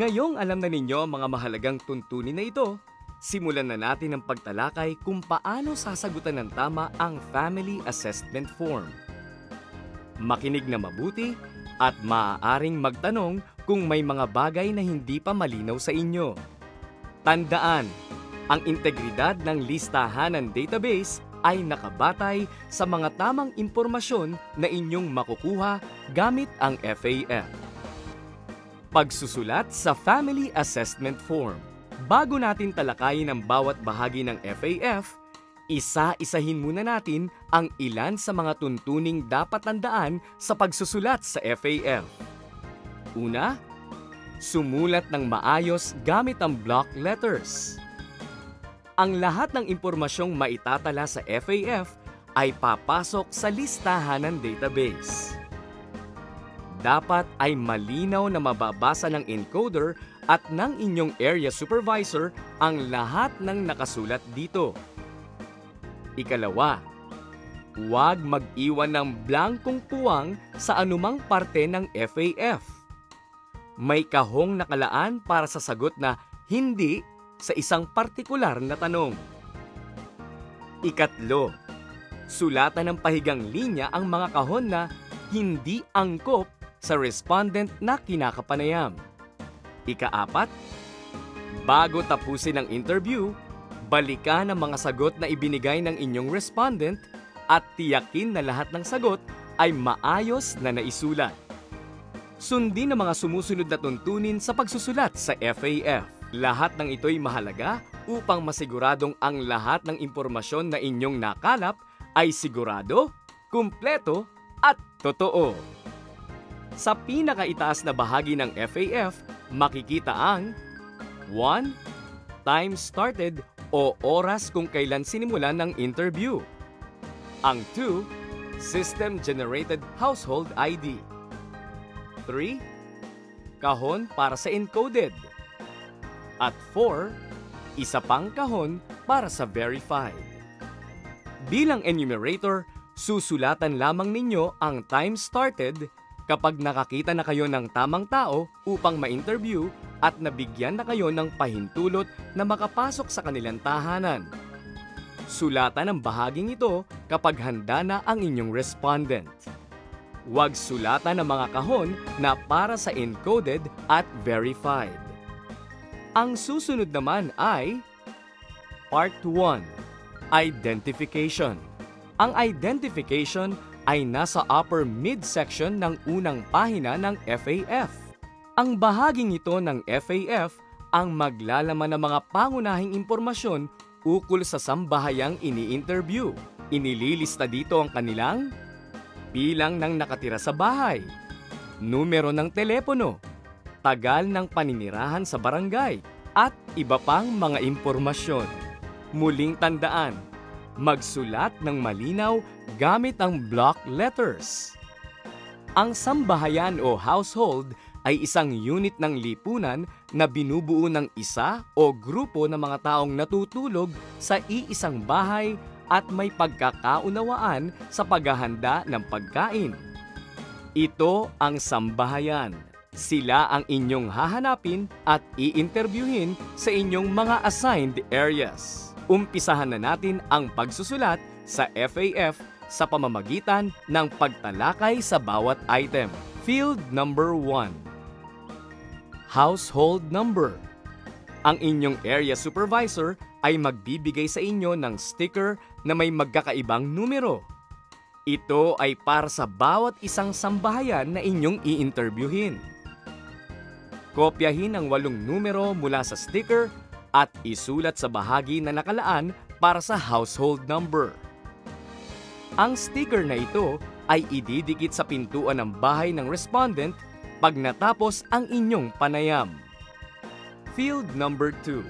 Ngayong alam na ninyo ang mga mahalagang tuntunin na ito, simulan na natin ang pagtalakay kung paano sasagutan ng tama ang Family Assessment Form. Makinig na mabuti at maaaring magtanong kung may mga bagay na hindi pa malinaw sa inyo. Tandaan, ang integridad ng listahan ng database ay nakabatay sa mga tamang impormasyon na inyong makukuha gamit ang FAF. Pagsusulat sa Family Assessment Form. Bago natin talakayin ang bawat bahagi ng FAF, isa-isahin muna natin ang ilan sa mga tuntuning dapat tandaan sa pagsusulat sa FAF. Una, sumulat ng maayos gamit ang block letters. Ang lahat ng impormasyong maitatala sa FAF ay papasok sa listahan ng database. Dapat ay malinaw na mababasa ng encoder at ng inyong area supervisor ang lahat ng nakasulat dito. Ikalawa, huwag mag-iwan ng blankong puwang sa anumang parte ng FAF. May kahong nakalaan para sa sagot na hindi sa isang partikular na tanong. Ikatlo, sulatan ng pahigang linya ang mga kahon na hindi angkop sa respondent na kinakapanayam. Ikaapat, bago tapusin ang interview, balikan ang mga sagot na ibinigay ng inyong respondent at tiyakin na lahat ng sagot ay maayos na naisulat. Sundin ang mga sumusunod na tuntunin sa pagsusulat sa FAF. Lahat ng ito'y mahalaga upang masiguradong ang lahat ng impormasyon na inyong nakalap ay sigurado, kumpleto at totoo. Sa pinakaitaas na bahagi ng FAF, makikita ang 1. Time started o oras kung kailan sinimulan ng interview. Ang 2. System-generated household ID. 3. Kahon para sa encoded. At 4. Isa pang kahon para sa verified. Bilang enumerator, susulatan lamang ninyo ang time started kapag nakakita na kayo ng tamang tao upang ma-interview at nabigyan na kayo ng pahintulot na makapasok sa kanilang tahanan. Sulatan ang bahaging ito kapag handa na ang inyong respondent. Huwag sulatan ang mga kahon na para sa encoded at verified. Ang susunod naman ay Part 1. Identification. Ang identification ay nasa upper midsection ng unang pahina ng FAF. Ang bahaging ito ng FAF ang maglalaman ng mga pangunahing impormasyon ukol sa sambahayang ini-interview. Inililista dito ang kanilang bilang ng nakatira sa bahay, numero ng telepono, tagal ng paninirahan sa barangay, at iba pang mga impormasyon. Muling tandaan, magsulat ng malinaw gamit ang block letters. Ang sambahayan o household ay isang unit ng lipunan na binubuo ng isa o grupo ng mga taong natutulog sa iisang bahay at may pagkakaunawaan sa paghahanda ng pagkain. Ito ang sambahayan. Sila ang inyong hahanapin at i-interviewin sa inyong mga assigned areas. Umpisahan na natin ang pagsusulat sa FAF sa pamamagitan ng pagtalakay sa bawat item. Field number 1. Household number. Ang inyong area supervisor ay magbibigay sa inyo ng sticker na may magkakaibang numero. Ito ay para sa bawat isang sambahayan na inyong i-interviewin. Kopyahin ang 8 numero mula sa sticker at isulat sa bahagi na nakalaan para sa household number. Ang sticker na ito ay ididikit sa pintuan ng bahay ng respondent pag natapos ang inyong panayam. Field number 2.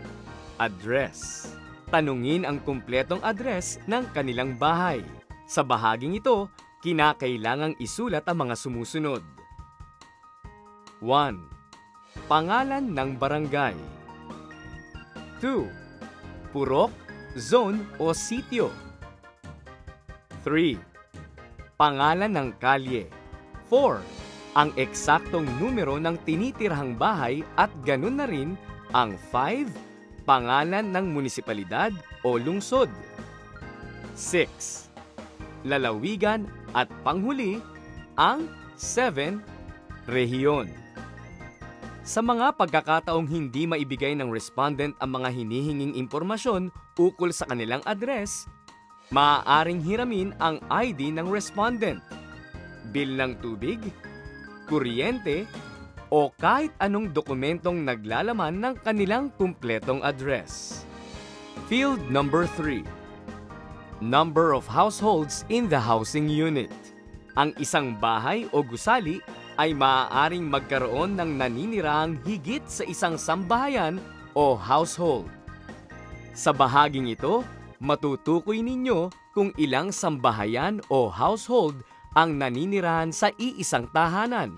Address. Tanungin ang kumpletong address ng kanilang bahay. Sa bahaging ito, kinakailangang isulat ang mga sumusunod. 1. Pangalan ng barangay. 2. Purok, zone o sitio. 3. Pangalan ng kalye. 4. ang eksaktong numero ng tinitirhang bahay at ganun na rin ang 5, pangalan ng munisipalidad o lungsod. 6. Lalawigan at panghuli, ang 7, rehiyon. Sa mga pagkakataong hindi maibigay ng respondent ang mga hinihinging impormasyon ukol sa kanilang address, maaaring hiramin ang ID ng respondent, bill ng tubig, kuryente, o kahit anong dokumentong naglalaman ng kanilang kumpletong address. Field number 3. Number of households in the housing unit. Ang isang bahay o gusali ay maaaring magkaroon ng naninirahang higit sa isang sambahayan o household. Sa bahaging ito, matutukoy ninyo kung ilang sambahayan o household ang naninirahan sa iisang tahanan.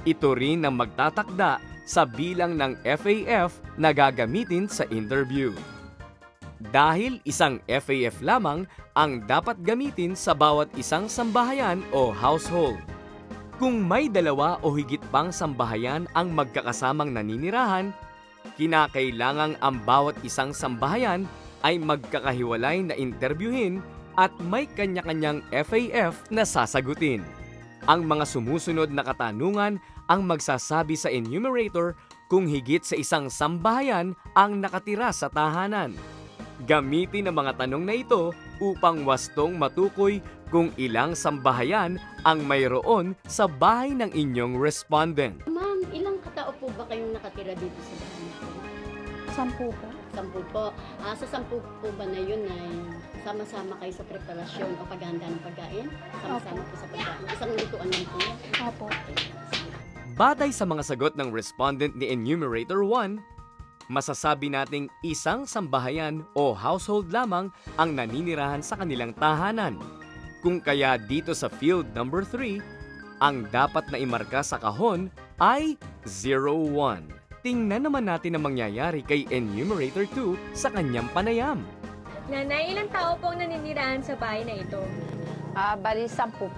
Ito rin ang magtatakda sa bilang ng FAF na gagamitin sa interview. Dahil isang FAF lamang ang dapat gamitin sa bawat isang sambahayan o household. Kung may dalawa o higit pang sambahayan ang magkakasamang naninirahan, kinakailangang ang bawat isang sambahayan ay magkakahiwalay na interbyuhin at may kanya-kanyang FAF na sasagutin. Ang mga sumusunod na katanungan ang magsasabi sa enumerator kung higit sa isang sambahayan ang nakatira sa tahanan. Gamitin ang mga tanong na ito upang wastong matukoy kung ilang sambahayan ang mayroon sa bahay ng inyong respondent. Ma'am, ilang katao po ba kayong nakatira dito sa bahay niyo? 10 po. 10 po. Sa 10 po ba na yun ay sama-sama kayo sa preparasyon o paghahanda ng pagkain? Sama-sama po sa pagkain. Isang lutuan lang po yan. Opo. Batay sa mga sagot ng respondent ni Enumerator 1, masasabi nating isang sambahayan o household lamang ang naninirahan sa kanilang tahanan. Kung kaya dito sa field number 3, ang dapat na imarka sa kahon ay 01. Tingnan naman natin ang mangyayari kay Enumerator 2 sa kanyang panayam. Nanay, ilang tao po ang naninirahan sa bahay na ito? Bali 10 po.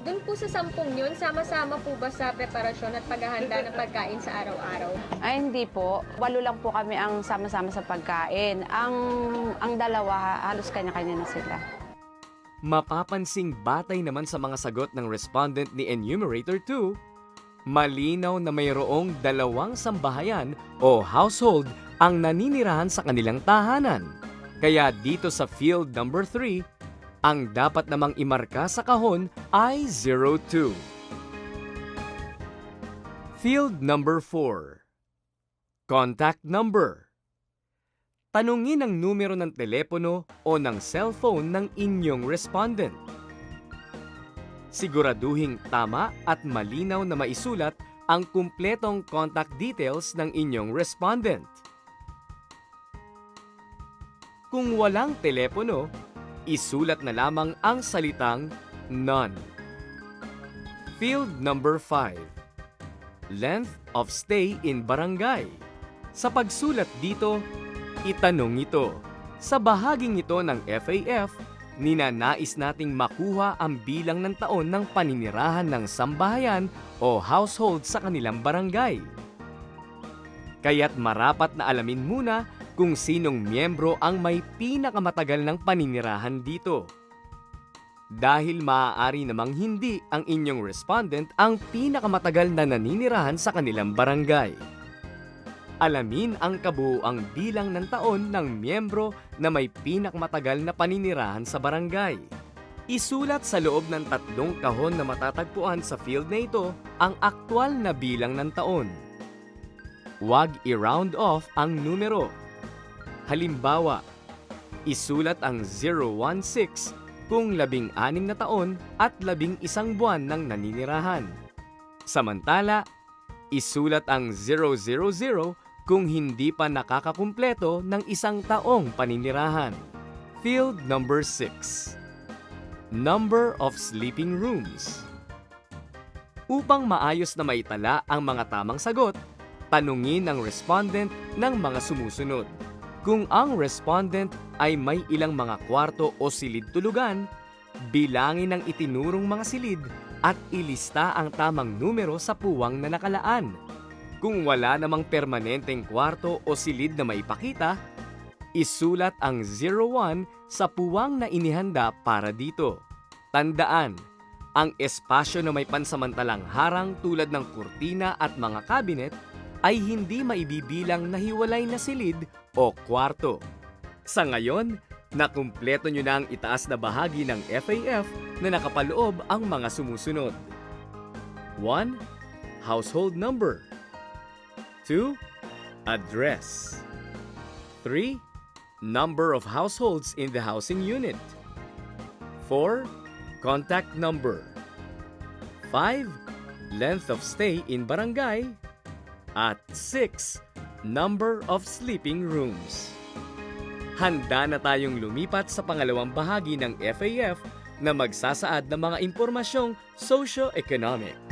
Doon po sa 10 yun, sama-sama po ba sa preparasyon at paghahanda ng pagkain sa araw-araw? Ay, hindi po. 8 lang po kami ang sama-sama sa pagkain. Ang dalawa, halos kanya-kanya na sila. Mapapansing batay naman sa mga sagot ng respondent ni Enumerator 2, malinaw na mayroong 2 sambahayan o household ang naninirahan sa kanilang tahanan. Kaya dito sa field number 3, ang dapat namang imarka sa kahon ay 02. Field number 4. Contact number. Tanungin ang numero ng telepono o ng cellphone ng inyong respondent. Siguraduhing tama at malinaw na maisulat ang kumpletong contact details ng inyong respondent. Kung walang telepono, isulat na lamang ang salitang none. Field number 5. Length of stay in barangay. Sa pagsulat dito, itanong ito. Sa bahaging ito ng FAF, ninanais nating makuha ang bilang ng taon ng paninirahan ng sambahayan o household sa kanilang barangay. Kaya't marapat na alamin muna kung sinong miyembro ang may pinakamatagal ng paninirahan dito. Dahil maaari namang hindi ang inyong respondent ang pinakamatagal na naninirahan sa kanilang barangay. Alamin ang kabuuang bilang ng taon ng miyembro na may pinakamatagal na paninirahan sa barangay. Isulat sa loob ng 3 kahon na matatagpuan sa field na ito ang aktwal na bilang ng taon. Huwag i-round off ang numero. Halimbawa, isulat ang 016 kung 16 na taon at 11 buwan ng naninirahan. Samantala, isulat ang 000 kung hindi pa nakakakumpleto ng 1 taong paninirahan. Field number 6. Number of sleeping rooms. Upang maayos na maitala ang mga tamang sagot, tanungin ang respondent ng mga sumusunod. Kung ang respondent ay may ilang mga kwarto o silid tulugan, bilangin ang itinurong mga silid at ilista ang tamang numero sa puwang na nakalaan. Kung wala namang permanenteng kwarto o silid na maipakita, isulat ang 01 sa puwang na inihanda para dito. Tandaan, ang espasyo na may pansamantalang harang tulad ng kurtina at mga kabinet ay hindi maibibilang na hiwalay na silid o kwarto. Sa ngayon, nakumpleto nyo na ang itaas na bahagi ng FAF na nakapaloob ang mga sumusunod. 1. Household number. 2. Address. 3. Number of households in the housing unit. 4. Contact number. 5. Length of stay in barangay. At 6. Number of sleeping rooms. Handa na tayong lumipat sa pangalawang bahagi ng FAF na magsasaad ng mga impormasyong socio-economic.